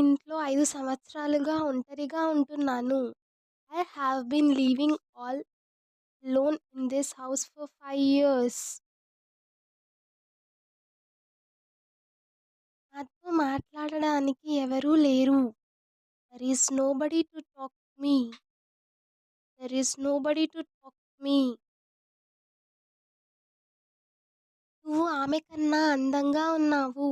ఇంట్లో 5 సంవత్సరాలుగా ఒంటరిగా ఉంటున్నాను. I have been living all alone in this house for 5 years. నాతో మాట్లాడడానికి ఎవరూ లేరు. There is nobody to talk to me. There is nobody to talk to me. నువ్వు ఆమె కన్నా అందంగా ఉన్నావు.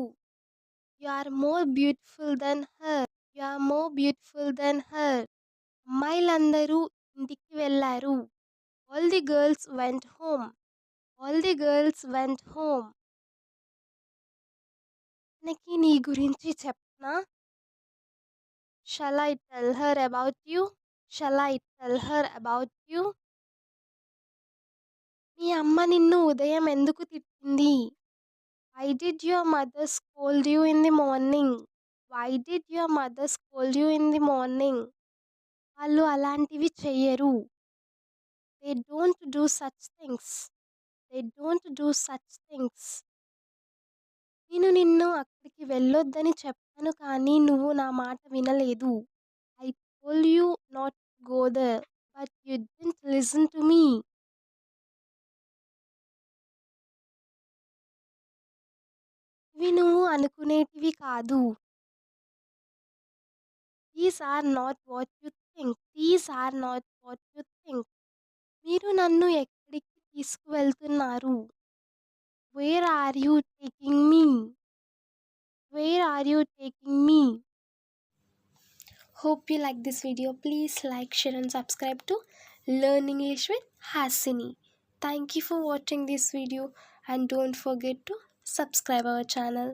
You are more beautiful than her. You are more beautiful than her. అమ్మాయిలందరూ ఇంటికి వెళ్లారు. All the girls went home. All the girls went home. తనకి నీ గురించి చెప్పనా? Shall I tell her about you? Shall I tell her about you? మీ అమ్మ నిన్ను ఉదయం ఎందుకు తిట్టింది? Why did your mother scold you in the morning? Why did your mother scold you in the morning? వాళ్ళు అలాంటివి చెయ్యరు. They don't do such things. They don't do such things. నేను నిన్ను అక్కడికి వెళ్ళొద్దని చెప్పాను కానీ నువ్వు నా మాట వినలేదు. I told you not to go there, but you didn't listen to me. ఇవి నువ్వు అనుకునేటివి కాదు. These are not what you think. These are not what you think. మీరు నన్ను ఎక్కడికి తీసుకువెళ్తున్నారు? Where are you taking me? Where are you taking me? Hope you like this video. Please like, share and subscribe to Learn English with Hasini. Thank you for watching this video and don't forget to subscribe our channel.